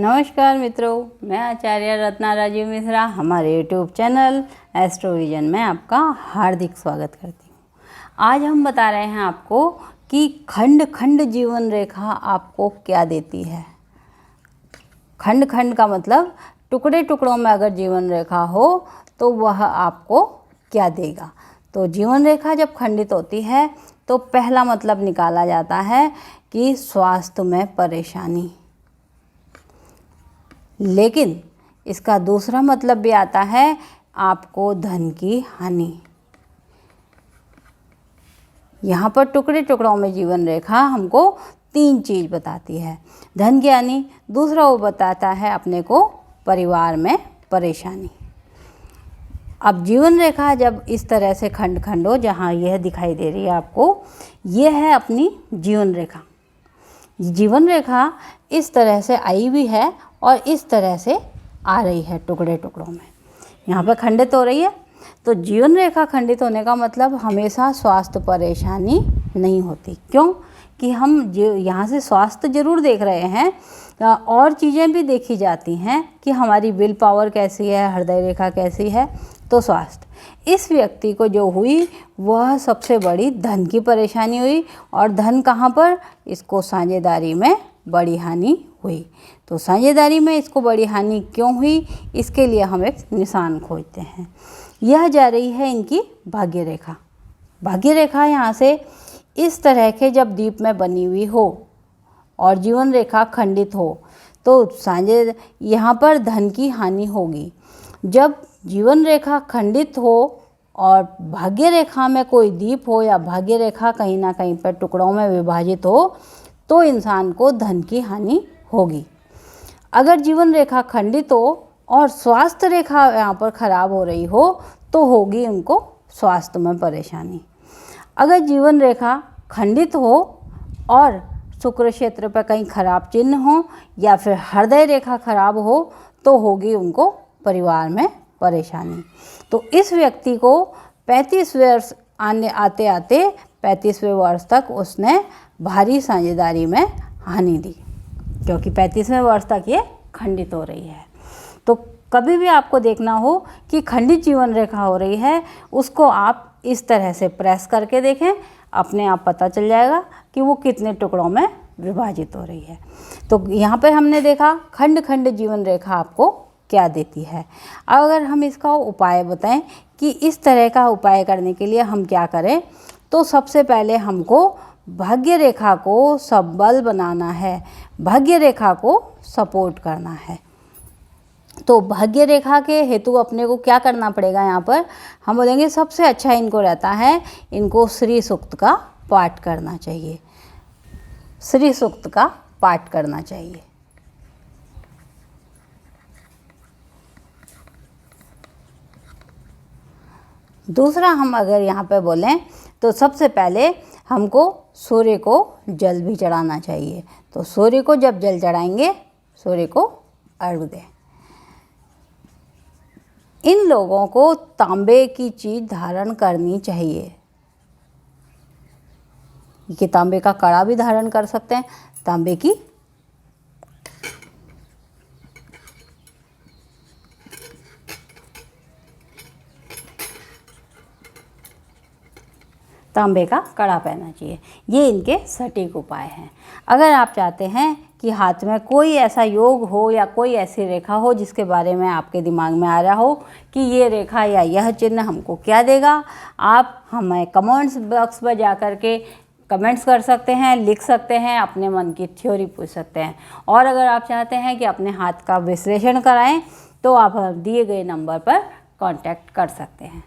नमस्कार मित्रों, मैं आचार्य रत्ना राजीव मिश्रा हमारे यूट्यूब चैनल एस्ट्रोविजन में आपका हार्दिक स्वागत करती हूँ। आज हम बता रहे हैं आपको कि खंड खंड जीवन रेखा आपको क्या देती है। खंड खंड का मतलब टुकड़े टुकड़ों में अगर जीवन रेखा हो तो वह आपको क्या देगा। तो जीवन रेखा जब खंडित होती है तो पहला मतलब निकाला जाता है कि स्वास्थ्य में परेशानी, लेकिन इसका दूसरा मतलब भी आता है आपको धन की हानि। यहाँ पर टुकड़े टुकड़ों में जीवन रेखा हमको तीन चीज़ बताती है। धन की हानि, दूसरा वो बताता है अपने को परिवार में परेशानी। अब जीवन रेखा जब इस तरह से खंड खंड हो, जहाँ यह दिखाई दे रही है आपको, यह है अपनी जीवन रेखा। जीवन रेखा इस तरह से आई भी है और इस तरह से आ रही है टुकड़े टुकड़ों में, यहाँ पर खंडित हो रही है। तो जीवन रेखा खंडित होने का मतलब हमेशा स्वास्थ्य परेशानी नहीं होती। क्यों कि हम यहाँ से स्वास्थ्य जरूर देख रहे हैं, और चीज़ें भी देखी जाती हैं कि हमारी विल पावर कैसी है, हृदय रेखा कैसी है। तो स्वास्थ्य इस व्यक्ति को जो हुई वह सबसे बड़ी धन की परेशानी हुई, और धन कहाँ पर, इसको साझेदारी में बड़ी हानि हुई। तो साझेदारी में इसको बड़ी हानि क्यों हुई, इसके लिए हम एक निशान खोजते हैं। यह जा रही है इनकी भाग्य रेखा। भाग्य रेखा यहाँ से इस तरह के जब दीप में बनी हुई हो और जीवन रेखा खंडित हो तो साझे यहाँ पर धन की हानि होगी। जब जीवन रेखा खंडित हो और भाग्य रेखा में कोई दीप हो या भाग्य रेखा कहीं ना कहीं पर टुकड़ों में विभाजित हो तो इंसान को धन की हानि होगी। अगर जीवन रेखा खंडित हो और स्वास्थ्य रेखा यहाँ पर खराब हो रही हो तो होगी उनको स्वास्थ्य में परेशानी। अगर जीवन रेखा खंडित हो और शुक्र क्षेत्र पर कहीं खराब चिन्ह हो या फिर हृदय रेखा खराब हो तो होगी उनको परिवार में परेशानी। तो इस व्यक्ति को 35 वर्ष आते आते 35वें वर्ष तक उसने भारी साझेदारी में हानि दी, क्योंकि 35वें वर्ष तक ये खंडित हो रही है। तो कभी भी आपको देखना हो कि खंडित जीवन रेखा हो रही है, उसको आप इस तरह से प्रेस करके देखें, अपने आप पता चल जाएगा कि वो कितने टुकड़ों में विभाजित हो रही है। तो यहाँ पर हमने देखा खंड खंड जीवन रेखा आपको क्या देती है। अब अगर हम इसका उपाय बताएं कि इस तरह का उपाय करने के लिए हम क्या करें, तो सबसे पहले हमको भाग्य रेखा को सबल बनाना है, भाग्य रेखा को सपोर्ट करना है। तो भाग्य रेखा के हेतु अपने को क्या करना पड़ेगा, यहाँ पर हम बोलेंगे सबसे अच्छा इनको रहता है, इनको श्री सूक्त का पाठ करना चाहिए। श्री सूक्त का पाठ करना चाहिए। दूसरा हम अगर यहाँ पे बोलें तो सबसे पहले हमको सूर्य को जल भी चढ़ाना चाहिए। तो सूर्य को जब जल चढ़ाएंगे, सूर्य को अर्घ्य दें। इन लोगों को तांबे की चीज़ धारण करनी चाहिए। कि तांबे का कड़ा भी धारण कर सकते हैं, तांबे की तांबे का कड़ा पहनना चाहिए। ये इनके सटीक उपाय हैं। अगर आप चाहते हैं कि हाथ में कोई ऐसा योग हो या कोई ऐसी रेखा हो जिसके बारे में आपके दिमाग में आ रहा हो कि ये रेखा या यह चिन्ह हमको क्या देगा, आप हमें कमेंट्स बॉक्स में जा कर के कमेंट्स कर सकते हैं, लिख सकते हैं, अपने मन की थ्योरी पूछ सकते हैं। और अगर आप चाहते हैं कि अपने हाथ का विश्लेषण कराएं तो आप दिए गए नंबर पर कांटेक्ट कर सकते हैं।